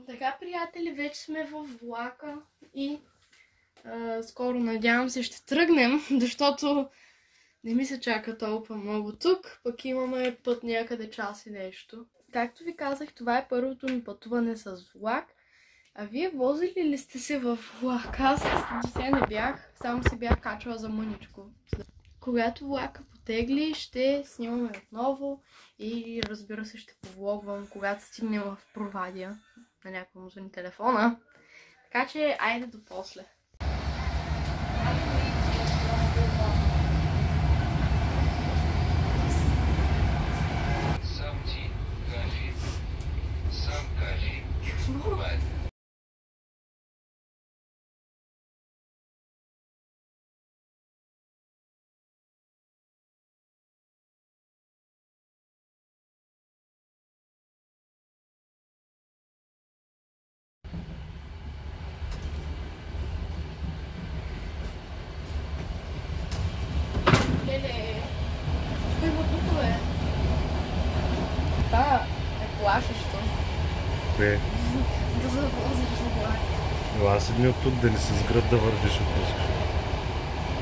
Така, приятели, вече сме в влака и скоро, надявам се, ще тръгнем, защото не ми се чака толкова много тук, пък имаме път някъде час и нещо. Както ви казах, това е първото ми пътуване с влак. А вие возили ли сте се в влак? Аз до сега не бях, само се бях качвала за мъничко. Когато влака потегли, ще снимаме отново и разбира се ще повлогвам, когато стигнем в Провадия. На някой му звъни телефона. Така че, айде до после. Сам ти кафе. Сам кафе. Леле, кой има тук, бе? Това е плашещо. Кое? Да завозиш в влак. Но аз седни от тук да не се сград да вървиш, ако искаш.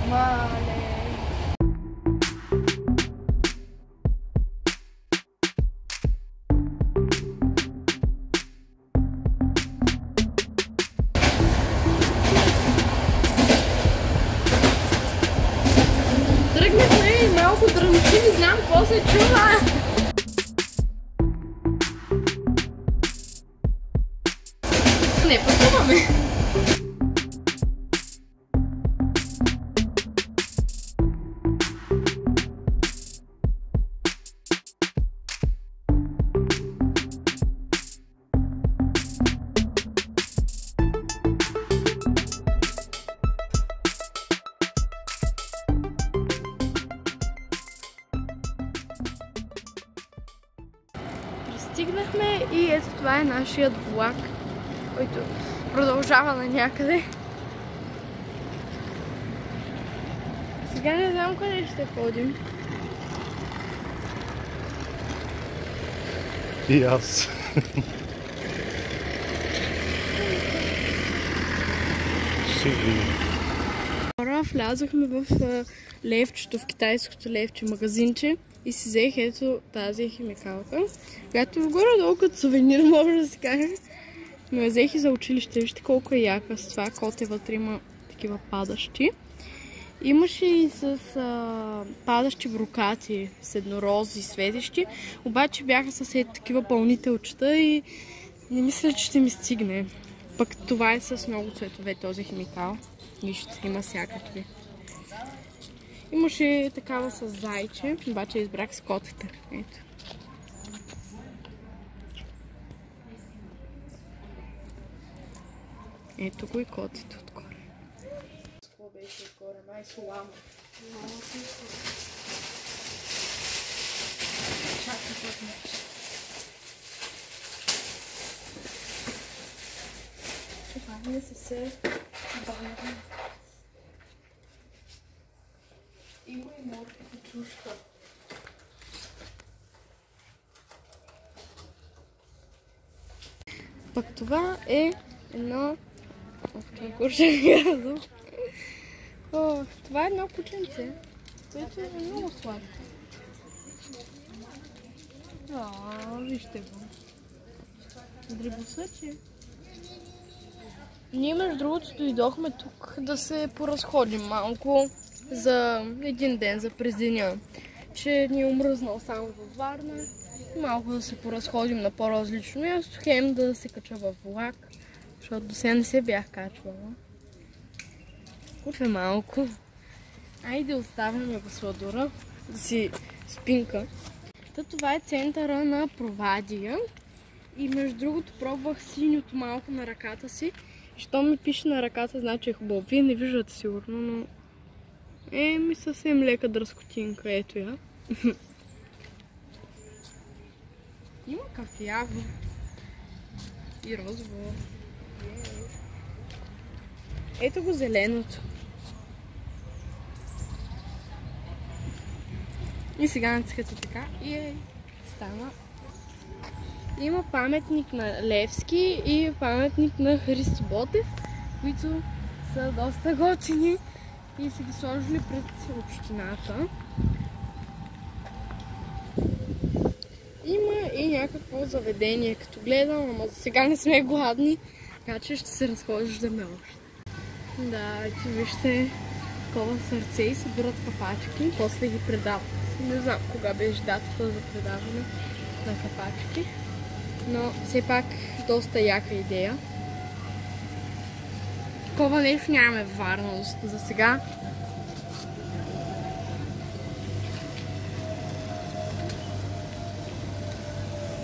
Мале. Тръгнахме и малко дрънчи, не знам какво се чува. Не, пътуваме. Пристигнахме и ето това е нашият влак, който продължава на някъде. Сега не знам къде ще ходим. И аз. Ще видим. Хора, влязохме в левчето, в китайското левче магазинче и си взех ето тази химикалка, която горе-долу като сувенир, може да се каже. Но я взех и за училище. Вижте колко е яка с това. Коте вътре има такива падащи. Имаше и с падащи брокати, с еднорози, светещи. Обаче бяха с такива пълнителчета и не мисля, че ще ми стигне. Пък това е с много цветове този химикал. Вижте, има всякакви. Имаше такава с зайче, обаче избрах с котета. Ето. Ето го и котето отгоре. Какво беше отгоре? Май слама. Чакай път меч. Това не се бавим. Има и морков и чушка. Пък това е едно... това е едно кученце, което е много сладко. Вижте го. Дребосъче. Ние между другото дойдохме тук да се поразходим малко за един ден, за през деня. Че ни е омръзнал само във Варна. Малко да се поразходим на по-различно място, хем да се кача във влак, защото до сега не се бях качвала. Купе малко. Айде оставяме го сладура да си спинка. Това е центъра на Провадия. И между другото пробвах синьото малко на ръката си. Що ми пише на ръката, значи е хубаво. Вие не виждате сигурно, но ми съвсем лека дръскотинка. Ето я. Има кафяво и розово. Ето го зеленото. И сега натискате така и стана Има паметник на Левски и паметник на Христо Ботев, които са доста готини и са ги сложили пред общината. Има и някакво заведение, като гледам, ама за сега не сме гладни, така че ще се разхождаме още. Да, ето вижте такова сърце и събират капачки, после ги предават. Не знам кога беше датата за предаване на капачки, но все пак доста яка идея. Такова нещо нямаме в Варна за сега.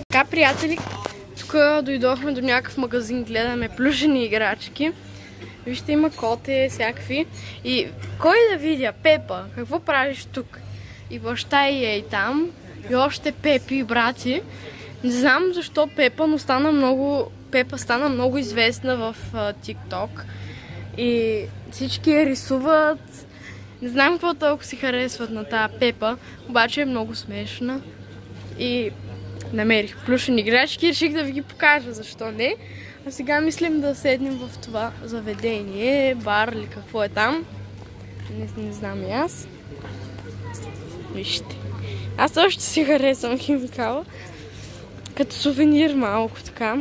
Така, приятели, тук дойдохме до някакъв магазин, гледаме плюшени играчки. Вижте, има коте, всякакви. И кой да видя? Пепа, какво правиш тук? И баща е и там. И още Пепи и брати. Не знам защо Пепа, но Пепа стана много известна в TikTok. И всички я рисуват. Не знам какво толкова си харесват на тази Пепа, обаче е много смешна. И намерих плюшени играчки и реших да ви ги покажа, защо не. А сега мислим да седнем в това заведение, бар или какво е там. Не знам и аз. Вижте. Аз още си харесвам химикала. Като сувенир малко така.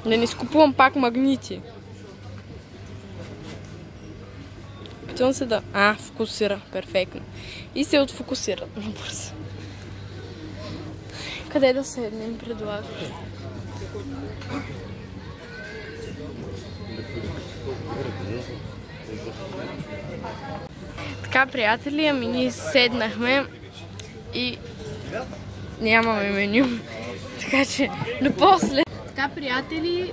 Да не скупувам пак магнити. Питам се да... фокусира. Перфектно. И се отфокусира бързо. Къде да седнем, предлагаш? Така, приятели, ами ние седнахме и нямаме меню. Така че, напосле. Така, приятели,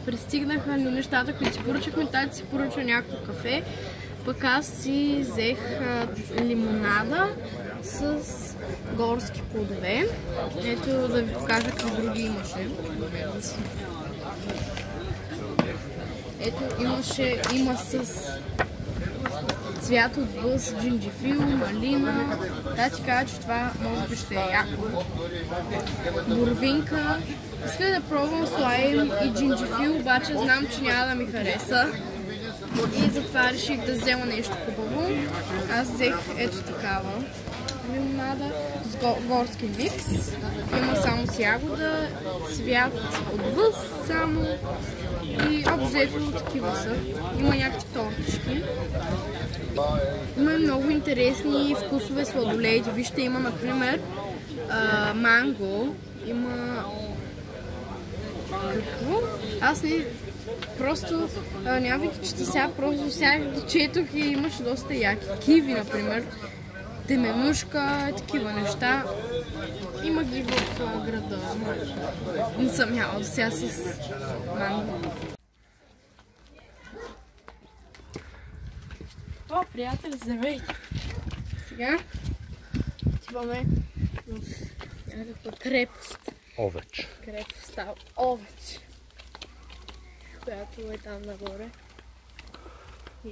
пристигнаха ни нещата, които си поръчахме. Тати си поръча някакво кафе. Пък аз си взех лимонада с горски плодове. Ето да ви покажа какви други имаше. Ето има с цвят от бъз, джинджифил, малина. Да ти кажа, че това може би ще е яко. Борвинка. Исках да пробвам слайм и джинджифил, обаче знам, че няма да ми хареса. И затова реших да взема нещо хубаво. Аз взех ето такава лимонада с горски микс. Има само с ягода, цвят от бъз само и обзето такива са. Има някакви тортички. Има много интересни вкусове сладоледи. Вижте, има например манго, има какво? Аз не... Просто няма ви чета сега, просто сега ги четох и имаше доста яки. Киви, например, теменушка, такива неща. Има ги в града. Не съм яла до сега с манго. О, приятели, здравейте! Сега отиваме в някаква крепост. Овеч. Крепостта Овеч, която е там нагоре. И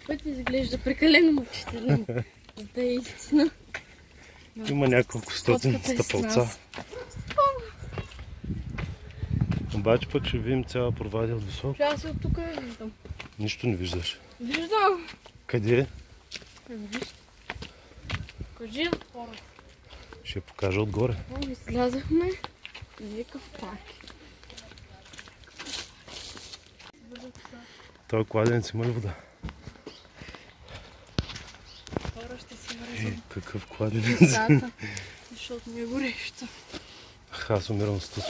път изглежда прекалено мъчителен, за да е истина. Има няколко стотин стъпалца. Обаче пък ще видим цяла провадия от високо. Аз от тук не виждам. Нищо не виждаш. Виждам. Къде? Вижте. Кажи отгоре. Ще покажа отгоре. Излязахме в някакъв парк. Той кладенец има ли вода? Хора ще си мръзам. Какъв кладенец? Децата, защото ми е горещо. Аз умирам с тут.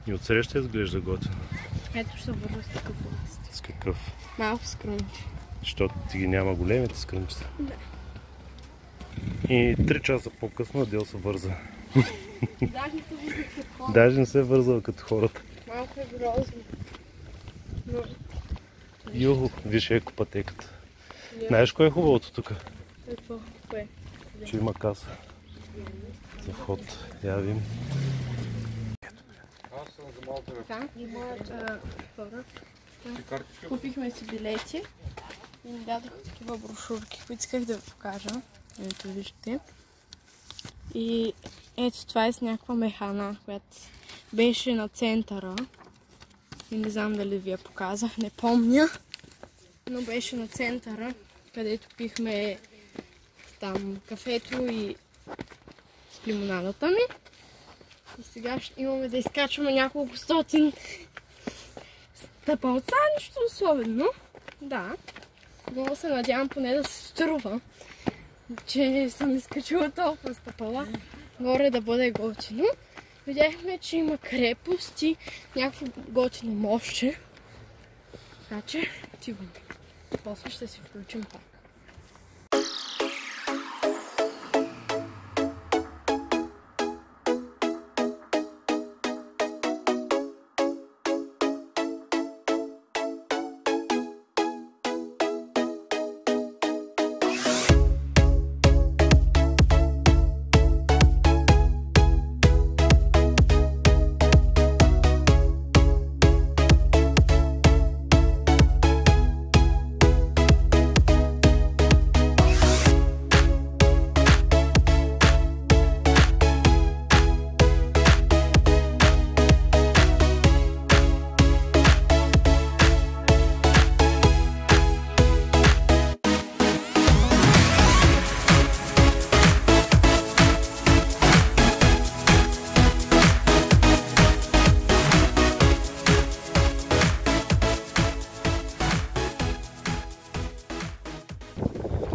И отсреща изглежда готино. Ето ще върна с такъв лист. С какъв? Малко скрънчи. Защото ти ги няма големите скрънчета. Да. И 3 часа по-късно Адел се върза. Даже не се вързах като хората. Даже не се е вързал като хората. Малко е грозно. Но... Юху, виж екопътеката. Знаеш кое е хубавото тук? Какво? Кое? Че има каса за вход. Я видим. Така, имат хора. Купихме си билети и ми дадоха такива брошурки, които исках да ви покажа. Ето вижте. И ето това е с някаква механа, която беше на центъра. И не знам дали ви я показах, не помня. Но беше на центъра, където пихме там кафето и лимонадата ми. И сега ще имаме да изкачваме няколко стотин стъпалца, нищо особено. Да, много се надявам поне да се струва, че съм изкачила толкова стъпала. Горе да бъде готино. Видяхме, че има крепост и някакво готино мостче. Така че отиваме. После ще си включим пак.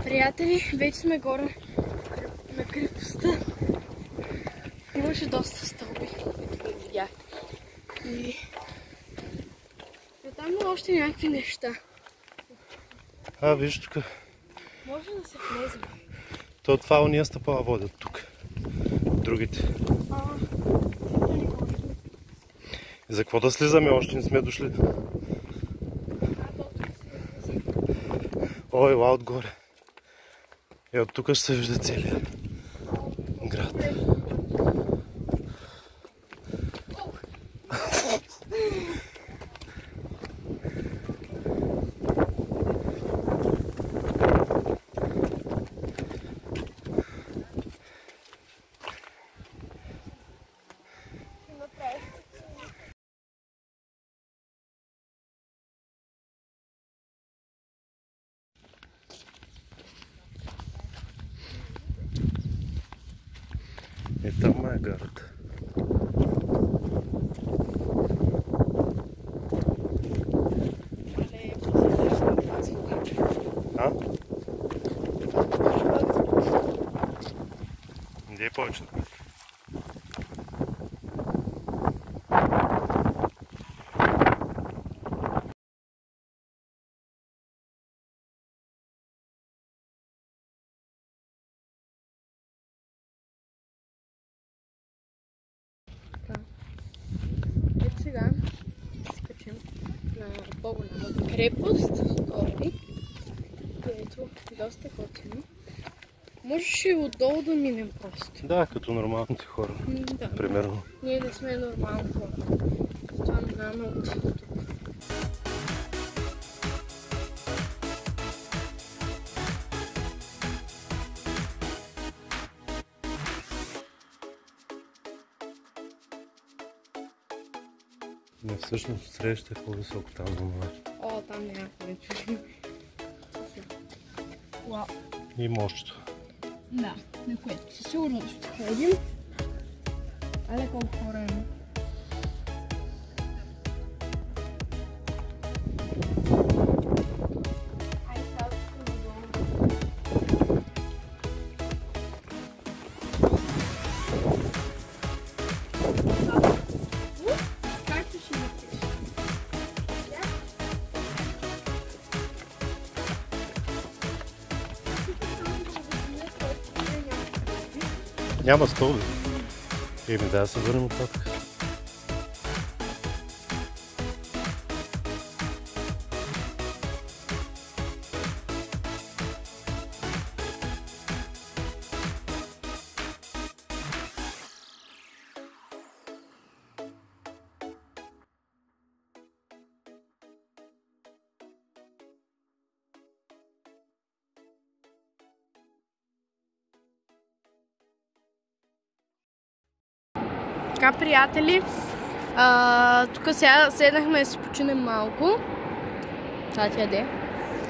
Приятели, вече сме горе на крепостта. Имаше доста стълби, които видяхте. И там има още някакви неща. Виж тук. Може да се влезе. То това уния стъпала водят тук. Другите. За какво да слизаме? Още не сме дошли. Ой, ла отгоре. От тук ще се вижда целият град. Там е гарата. Где е повече? Ето сега се качим на по-голямата крепост, където е доста готино. Можеше и отдолу да минем просто. Да, като нормалните хора. Да. Примерно. Ние не сме нормални хора. Това минаваме от тук. Не, всъщност среща е по-високо там за това. О, там някакво вече. Уау. И мощето. Да, на което със сигурност ще ходим. Але колко хора има. Няма столби. Еми да се върнем оттатък. Така, приятели, тук сега седнахме да си починем малко. Това ти яде.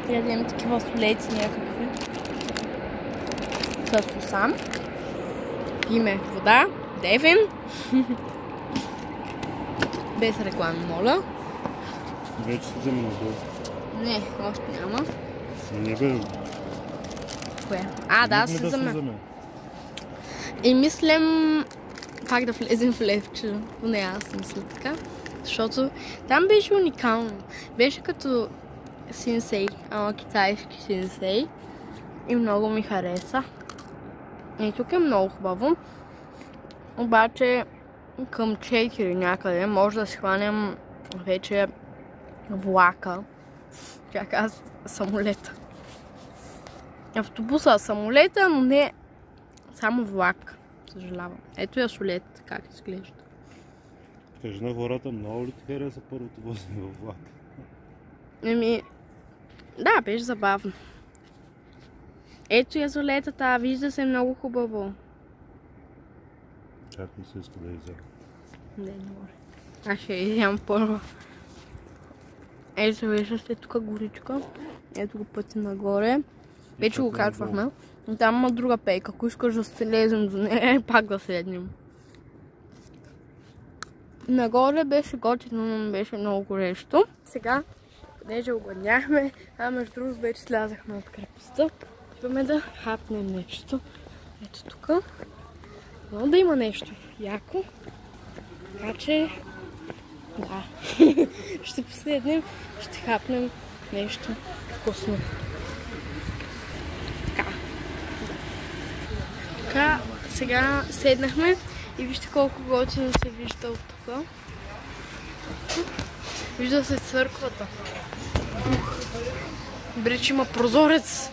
Ядем такива солеци някакви. С сусам. Пиме вода. Девин. Без реклами, моля. Вече се взема надолу. Не, още няма. Не бе. Кое? Да, се вземе. И мислям пак да влезем в Левче. Поне аз мисля така. Защото там беше уникално. Беше като синсей, китайски синсей. И много ми хареса. И тук е много хубаво. Обаче към 4 някъде може да схванем вече влака. Как аз самолета. Автобуса, самолета, но не само влак. Съжалявам. Ето я солет, как изглежда. Кажи на хората, много ли ти хареса първото возене във влак? Да, беше забавно. Ето я солетата, вижда се много хубаво. Как ми се иска да изява? Не може. Аз ще изям първо. Ето вижда се тук горичка. Ето го пътя нагоре. Вече го качвахме. Там има друга пейка. Ако искаш да се лезем до нея, пак да седнем. Нагоре беше готино, но беше много горещо. Сега, понеже огладняхме, между другото вече слязахме от крепостта. Идваме да хапнем нещо. Ето тук. Но да има нещо яко. Така че, да. Ще поседнем, ще хапнем нещо вкусно. Така, сега седнахме и вижте колко готино се вижда от тук. Вижда се църквата. Добре, че има прозорец.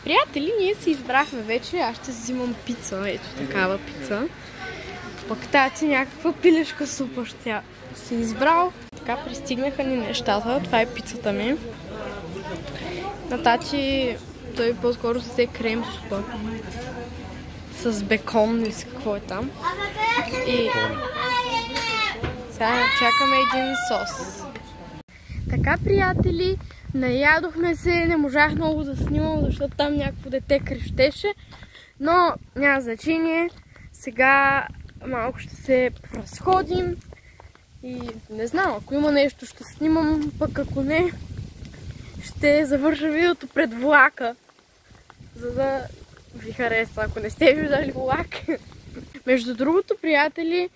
Приятели, ние си избрахме вече. Аз ще взимам пица. Ето такава пица. Пък тати някаква пилешка супа ще си избрал. Така, пристигнаха ни нещата. Това е пицата ми. На тати той по-скоро се крем супа. С бекон или с какво е там. И сега чакаме един сос. Така, приятели, наядохме се, не можах много да снимам, защото там някакво дете крещеше. Но няма значение. Сега малко ще се разходим. И не знам, ако има нещо ще снимам, пък ако не, ще завърша видеото пред влака. За да ви хареса, ако не сте виждали влак. Между другото, приятели,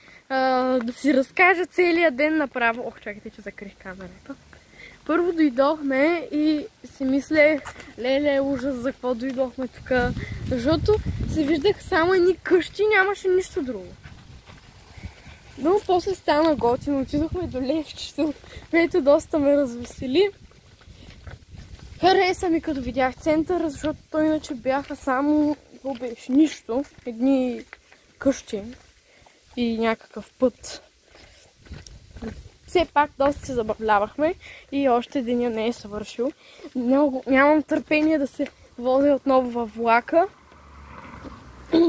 да си разкажа целият ден направо. Ох, чакайте, че закрих камерата. Първо дойдохме и си мислех, леле, ужас, за какво дойдохме тук. Защото се виждах само едни къщи, нямаше нищо друго. Но после стана готино, отидохме до Левчето, което доста ме развесели. Хареса ми като видях центъра, защото той иначе бяха само, какво беше, нищо, едни къщи и някакъв път. Все пак доста се забавлявахме и още деня не е съвършил. Нямам търпение да се водя отново във влака.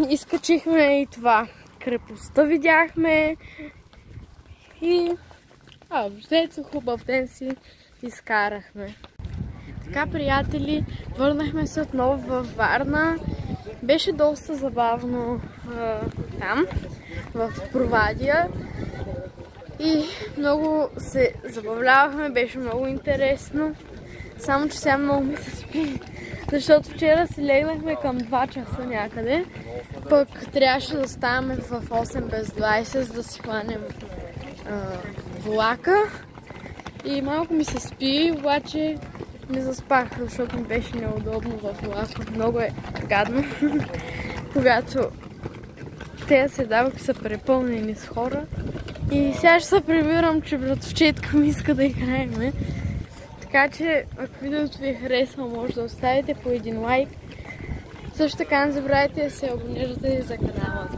Изкачихме и това. Крепостта видяхме и взето хубав ден си изкарахме. Така, приятели, върнахме се отново във Варна. Беше доста забавно там, в Провадия. И много се забавлявахме, беше много интересно. Само че сега много ми се спи, защото вчера си легнахме към 2 часа някъде. Пък трябваше да ставаме в 8 без 20, за да си хванем влака. И малко ми се спи, обаче не заспах, защото ми беше неудобно във влака. Много е гадно, когато те седалки са препълнени с хора. И сега ще се прибирам, че братовчетка ми иска да играем. Така че, ако видеото ви е харесало, може да оставите по един лайк. Също така не забравяйте да се абонирате за канала.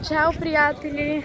Чао, приятели!